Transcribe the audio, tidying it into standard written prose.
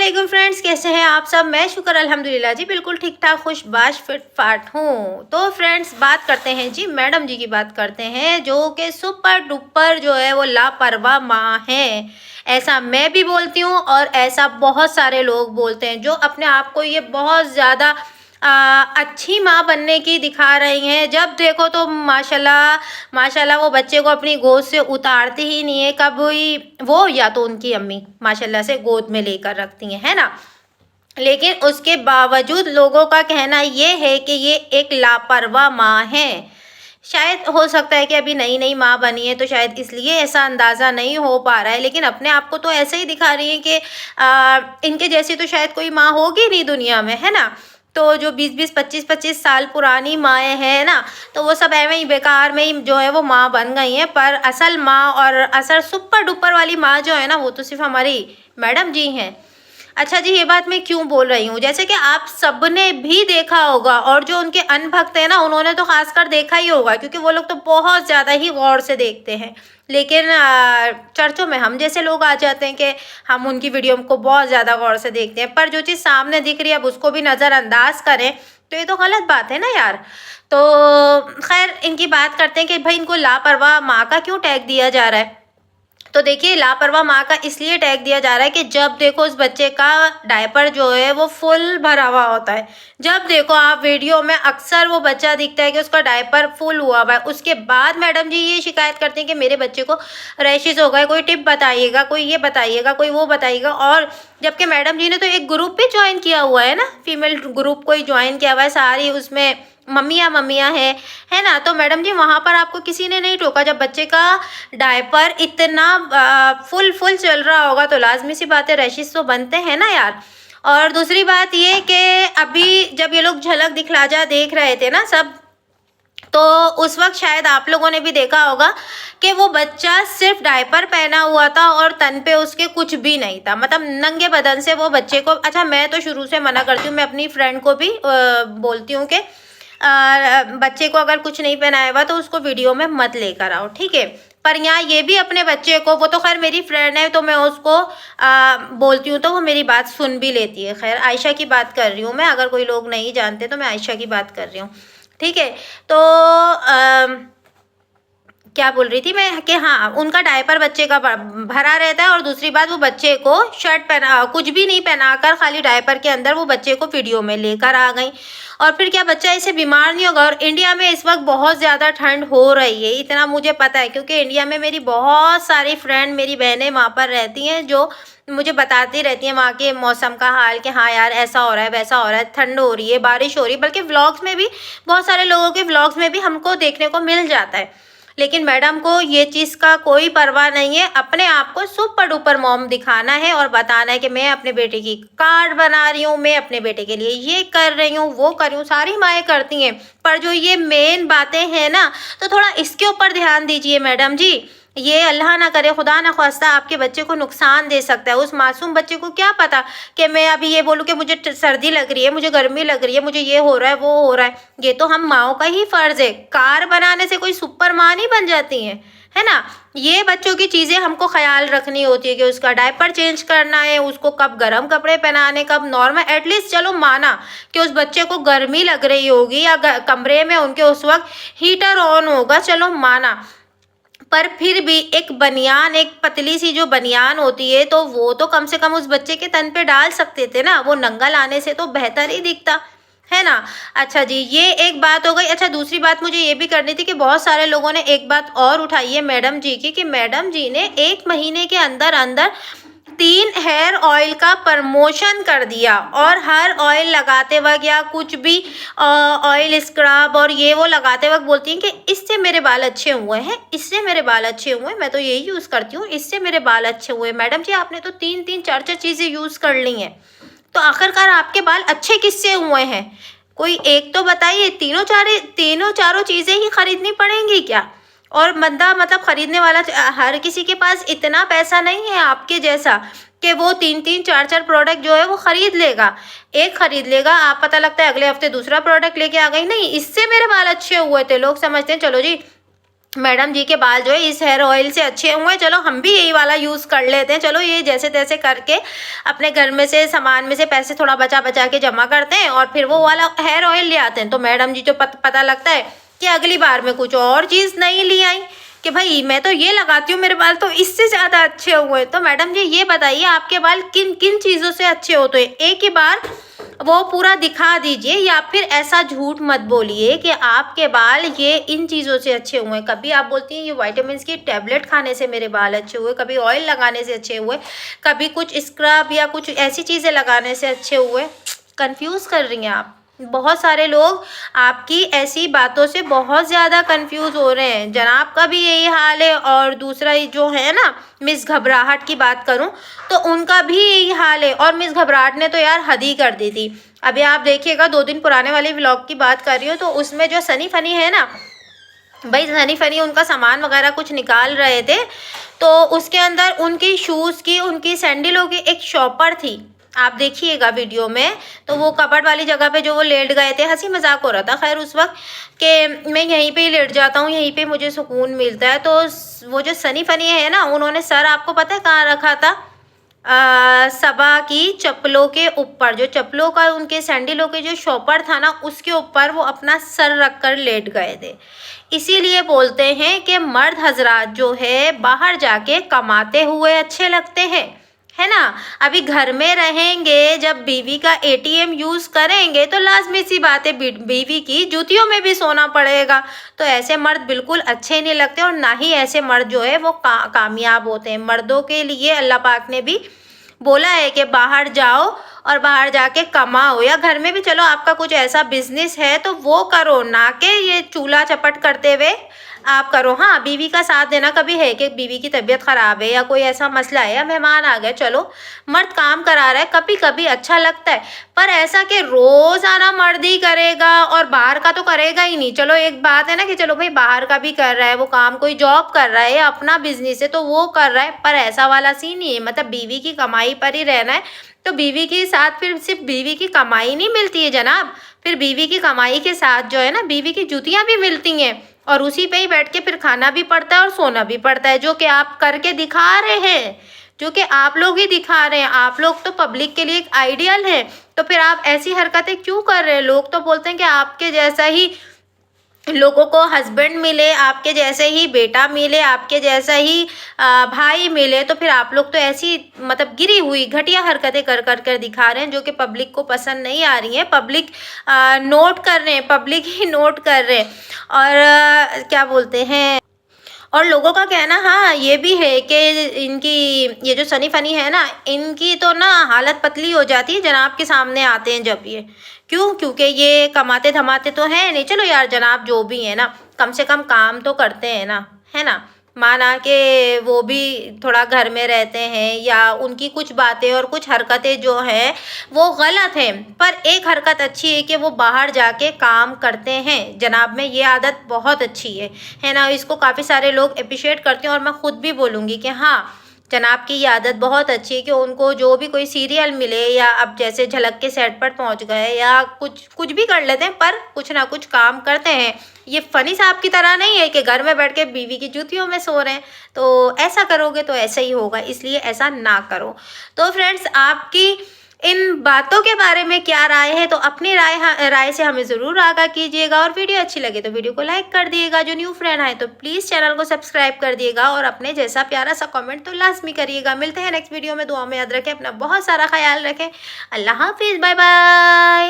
वालेकुम फ्रेंड्स, कैसे हैं आप सब। मैं शुक्र अल्हम्दुलिल्लाह जी बिल्कुल ठीक ठाक खुशबाश फिट फाट हूँ। तो फ्रेंड्स बात करते हैं जी मैडम जी की, बात करते हैं जो कि सुपर डुपर जो है वो लापरवाह माँ है। ऐसा मैं भी बोलती हूँ और ऐसा बहुत सारे लोग बोलते हैं जो अपने आप को ये बहुत ज़्यादा अच्छी माँ बनने की दिखा रही हैं। जब देखो तो माशाल्लाह माशाल्लाह वो बच्चे को अपनी गोद से उतारती ही नहीं है कभी वो, या तो उनकी अम्मी माशाल्लाह से गोद में लेकर रखती हैं, है ना। लेकिन उसके बावजूद लोगों का कहना ये है कि ये एक लापरवाह माँ है। शायद हो सकता है कि अभी नई नई माँ बनी है तो शायद इसलिए ऐसा अंदाज़ा नहीं हो पा रहा है, लेकिन अपने आप को तो ऐसे ही दिखा रही है कि इनके जैसी तो शायद कोई माँ होगी नहीं दुनिया में, है ना। तो जो 20-20, 25-25 साल पुरानी माएँ हैं ना, तो वो सब ऐਵੇਂ ही बेकार में ही जो है वो माँ बन गई हैं। पर असल माँ और असल सुपर डुपर वाली माँ जो है ना, वो तो सिर्फ हमारी मैडम जी हैं। अच्छा जी, ये बात मैं क्यों बोल रही हूँ, जैसे कि आप सबने भी देखा होगा और जो उनके अनभक्त हैं ना, उन्होंने तो खासकर देखा ही होगा, क्योंकि वो लोग तो बहुत ज़्यादा ही गौर से देखते हैं। लेकिन चर्चों में हम जैसे लोग आ जाते हैं कि हम उनकी वीडियो को बहुत ज़्यादा गौर से देखते हैं, पर जो चीज़ सामने दिख रही है अब उसको भी नज़रअंदाज करें तो ये तो गलत बात है ना यार। तो खैर इनकी बात करते हैं कि भाई इनको लापरवाह माँ का क्यों टैग दिया जा रहा है। तो देखिए, लापरवाह माँ का इसलिए टैग दिया जा रहा है कि जब देखो उस बच्चे का डायपर जो है वो फुल भरा हुआ होता है। जब देखो आप वीडियो में अक्सर वो बच्चा दिखता है कि उसका डायपर फुल हुआ हुआ है। उसके बाद मैडम जी ये शिकायत करते हैं कि मेरे बच्चे को रैशेज हो गए, कोई टिप बताइएगा, कोई ये बताइएगा, कोई वो बताइएगा। और जबकि मैडम जी ने तो एक ग्रुप भी ज्वाइन किया हुआ है ना, फीमेल ग्रुप कोई ज्वाइन किया हुआ है, सारी उसमें मम्मियाँ है ना। तो मैडम जी वहाँ पर आपको किसी ने नहीं टोका। जब बच्चे का डायपर इतना फुल चल रहा होगा तो लाजमी सी बात है रैशेस तो बनते हैं ना यार। और दूसरी बात ये कि अभी जब ये लोग झलक दिखला जा देख रहे थे ना सब, तो उस वक्त शायद आप लोगों ने भी देखा होगा कि वो बच्चा सिर्फ डायपर पहना हुआ था और तन पे उसके कुछ भी नहीं था, मतलब नंगे बदन से वो बच्चे को। अच्छा, मैं तो शुरू से मना करती हूँ, मैं अपनी फ्रेंड को भी बोलती हूँ कि बच्चे को अगर कुछ नहीं पहनाया हुआ तो उसको वीडियो में मत लेकर आओ, ठीक है। पर यहाँ ये भी अपने बच्चे को, वो तो खैर मेरी फ्रेंड है तो मैं उसको बोलती हूँ तो वो मेरी बात सुन भी लेती है। खैर आयशा की बात कर रही हूँ मैं, अगर कोई लोग नहीं जानते तो मैं आयशा की बात कर रही हूँ, ठीक है। तो क्या बोल रही थी मैं कि हाँ, उनका डायपर बच्चे का भरा रहता है और दूसरी बात वो बच्चे को शर्ट पहना, कुछ भी नहीं पहनाकर खाली डायपर के अंदर वो बच्चे को वीडियो में लेकर आ गई। और फिर क्या बच्चा इससे बीमार नहीं होगा। और इंडिया में इस वक्त बहुत ज़्यादा ठंड हो रही है, इतना मुझे पता है, क्योंकि इंडिया में मेरी बहुत सारी फ्रेंड, मेरी बहनें वहाँ पर रहती हैं जो मुझे बताती रहती हैं वहाँ के मौसम का हाल कि हाँ यार ऐसा हो रहा है, वैसा हो रहा है, ठंड हो रही है, बारिश हो रही है। बल्कि व्लॉग्स में भी, बहुत सारे लोगों के व्लॉग्स में भी हमको देखने को मिल जाता है। लेकिन मैडम को ये चीज़ का कोई परवाह नहीं है, अपने आप को सुपर डुपर मॉम दिखाना है और बताना है कि मैं अपने बेटे की कार्ड बना रही हूँ, मैं अपने बेटे के लिए ये कर रही हूँ, वो कर रही हूँ, सारी माएँ करती हैं। पर जो ये मेन बातें हैं ना, तो थोड़ा इसके ऊपर ध्यान दीजिए मैडम जी। ये अल्लाह ना करे, खुदा ना ख्वास्ता आपके बच्चे को नुकसान दे सकता है। उस मासूम बच्चे को क्या पता कि मैं अभी ये बोलूँ कि मुझे सर्दी लग रही है, मुझे गर्मी लग रही है, मुझे ये हो रहा है, वो हो रहा है। ये तो हम माओ का ही फ़र्ज़ है। कार बनाने से कोई सुपर माँ नहीं बन जाती है ना। ये बच्चों की चीज़ें हमको ख्याल रखनी होती है कि उसका डायपर चेंज करना है, उसको कब गर्म कपड़े पहनाने, कब नॉर्मल। एटलीस्ट चलो माना कि उस बच्चे को गर्मी लग रही होगी या कमरे में उनके उस वक्त हीटर ऑन होगा, चलो माना। पर फिर भी एक बनियान, एक पतली सी जो बनियान होती है, तो वो तो कम से कम उस बच्चे के तन पे डाल सकते थे ना, वो नंगा लाने से तो बेहतर ही दिखता है ना। अच्छा जी, ये एक बात हो गई। अच्छा, दूसरी बात मुझे ये भी करनी थी कि बहुत सारे लोगों ने एक बात और उठाई है मैडम जी की, कि मैडम जी ने 1 महीने के अंदर अंदर 3 हेयर ऑयल का प्रमोशन कर दिया। और हर ऑयल लगाते वक्त या कुछ भी ऑयल स्क्रब और ये वो लगाते वक्त बोलती हैं कि इससे मेरे बाल अच्छे हुए हैं, इससे मेरे बाल अच्छे हुए हैं, मैं तो यही यूज़ करती हूँ, इससे मेरे बाल अच्छे हुए। मैडम जी आपने तो 3-3 4-4 चीज़ें यूज़ कर ली हैं, तो आखिरकार आपके बाल अच्छे किससे हुए हैं? कोई एक तो बताइए। तीनों चारों चीज़ें ही खरीदनी पड़ेंगी क्या? और बंदा, मतलब खरीदने वाला, हर किसी के पास इतना पैसा नहीं है आपके जैसा कि वो 3-3 4-4 प्रोडक्ट जो है वो खरीद लेगा। एक खरीद लेगा, आप पता लगता है अगले हफ्ते दूसरा प्रोडक्ट लेके आ गई, नहीं इससे मेरे बाल अच्छे हुए थे। लोग समझते हैं चलो जी मैडम जी के बाल जो है इस हेयर ऑयल से अच्छे हुए, चलो हम भी यही वाला यूज़ कर लेते हैं। चलो ये जैसे तैसे करके अपने घर में से सामान में से पैसे थोड़ा बचा बचा के जमा करते हैं और फिर वो वाला हेयर ऑयल ले आते हैं। तो मैडम जी जो पता लगता है कि अगली बार में कुछ और चीज़ नहीं ले आई कि भाई मैं तो ये लगाती हूँ, मेरे बाल तो इससे ज़्यादा अच्छे हुए। तो मैडम जी ये बताइए आपके बाल किन किन चीज़ों से अच्छे होते हैं, एक ही बार वो पूरा दिखा दीजिए, या फिर ऐसा झूठ मत बोलिए कि आपके बाल ये इन चीज़ों से अच्छे हुए। कभी आप बोलती हैं ये विटामिन की टैबलेट खाने से मेरे बाल अच्छे हुए, कभी ऑयल लगाने से अच्छे हुए, कभी कुछ स्क्रब या कुछ ऐसी चीज़ें लगाने से अच्छे हुए। कंफ्यूज कर रही हैं आप। बहुत सारे लोग आपकी ऐसी बातों से बहुत ज़्यादा कंफ्यूज हो रहे हैं। जनाब का भी यही हाल है, और दूसरा जो है ना मिस घबराहट की बात करूं तो उनका भी यही हाल है। और मिस घबराहट ने तो यार हद ही कर दी थी। अभी आप देखिएगा 2 दिन पुराने वाले व्लॉग की बात कर रही हूँ, तो उसमें जो सनी फनी है ना भाई, सनी फनी उनका सामान वगैरह कुछ निकाल रहे थे, तो उसके अंदर उनकी शूज़ की, उनकी सैंडलों की एक शॉपर थी। आप देखिएगा वीडियो में, तो वो कबर्ड वाली जगह पे जो वो लेट गए थे, हंसी मजाक हो रहा था खैर उस वक्त कि मैं यहीं पे ही लेट जाता हूँ, यहीं पे मुझे सुकून मिलता है। तो वो जो सनी फनी है ना, उन्होंने सर आपको पता है कहाँ रखा था? सबा की चप्पलों के ऊपर, जो चप्पलों का उनके सैंडलों के जो शॉपर था ना, उसके ऊपर वो अपना सर रख कर लेट गए थे। इसीलिए बोलते हैं कि मर्द हजरात जो है बाहर जाके कमाते हुए अच्छे लगते हैं, है ना। अभी घर में रहेंगे, जब बीवी का एटीएम यूज़ करेंगे तो लाजमी सी बात है बीवी की जूतियों में भी सोना पड़ेगा। तो ऐसे मर्द बिल्कुल अच्छे नहीं लगते, और ना ही ऐसे मर्द जो है वो कामयाब होते हैं। मर्दों के लिए अल्लाह पाक ने भी बोला है कि बाहर जाओ और बाहर जाके कमाओ, या घर में भी चलो आपका कुछ ऐसा बिजनेस है तो वो करो, ना कि ये चूल्हा चपट करते हुए आप करो। हाँ, बीवी का साथ देना कभी है कि बीवी की तबीयत ख़राब है या कोई ऐसा मसला है या मेहमान आ गए, चलो मर्द काम करा रहा है, कभी कभी अच्छा लगता है। पर ऐसा कि रोज़ाना मर्द ही करेगा और बाहर का तो करेगा ही नहीं। चलो एक बात है ना कि चलो भाई बाहर का भी कर रहा है वो काम, कोई जॉब कर रहा है या अपना बिजनेस है तो वो कर रहा है, पर ऐसा वाला सीन नहीं है। मतलब बीवी की कमाई पर ही रहना है, तो बीवी के साथ फिर सिर्फ बीवी की कमाई नहीं मिलती है जनाब, फिर बीवी की कमाई के साथ जो है ना बीवी की जूतियाँ भी मिलती हैं, और उसी पे ही बैठ के फिर खाना भी पड़ता है और सोना भी पड़ता है, जो कि आप करके दिखा रहे हैं, जो कि आप लोग ही दिखा रहे हैं। आप लोग तो पब्लिक के लिए एक आइडियल है, तो फिर आप ऐसी हरकतें क्यों कर रहे हैं? लोग तो बोलते हैं कि आपके जैसा ही लोगों को हस्बैंड मिले, आपके जैसे ही बेटा मिले, आपके जैसा ही भाई मिले, तो फिर आप लोग तो ऐसी मतलब गिरी हुई घटिया हरकतें कर दिखा रहे हैं, जो कि पब्लिक को पसंद नहीं आ रही हैं। पब्लिक नोट कर रहे हैं, पब्लिक ही नोट कर रहे हैं। और क्या बोलते हैं, और लोगों का कहना हाँ ये भी है कि इनकी ये जो सनी फनी है ना, इनकी तो ना हालत पतली हो जाती है जनाब के सामने आते हैं जब ये। क्यों? क्योंकि ये कमाते धमाते तो हैं नहीं। चलो यार जनाब जो भी है ना, कम से कम काम तो करते हैं ना, है ना। माना कि वो भी थोड़ा घर में रहते हैं, या उनकी कुछ बातें और कुछ हरकतें जो हैं वो गलत हैं, पर एक हरकत अच्छी है कि वो बाहर जाके काम करते हैं। जनाब में ये आदत बहुत अच्छी है ना। इसको काफ़ी सारे लोग अप्रिशिएट करते हैं, और मैं खुद भी बोलूँगी कि हाँ जनाब की ये आदत बहुत अच्छी है कि उनको जो भी कोई सीरियल मिले, या अब जैसे झलक के सेट पर पहुंच गए या कुछ भी कर लेते हैं, पर कुछ ना कुछ काम करते हैं। ये फनी साहब की तरह नहीं है कि घर में बैठ के बीवी की जूतियों में सो रहे हैं। तो ऐसा करोगे तो ऐसा ही होगा, इसलिए ऐसा ना करो। तो फ्रेंड्स आपकी इन बातों के बारे में क्या राय है, तो अपनी राय से हमें ज़रूर आगाह कीजिएगा। और वीडियो अच्छी लगे तो वीडियो को लाइक कर दिएगा। जो न्यू फ्रेंड आए तो प्लीज़ चैनल को सब्सक्राइब कर दिएगा, और अपने जैसा प्यारा सा कमेंट तो लाजमी करिएगा। मिलते हैं नेक्स्ट वीडियो में। दुआ में याद रखें, अपना बहुत सारा ख्याल रखें। अल्लाह हाफिज़, बाय बाय।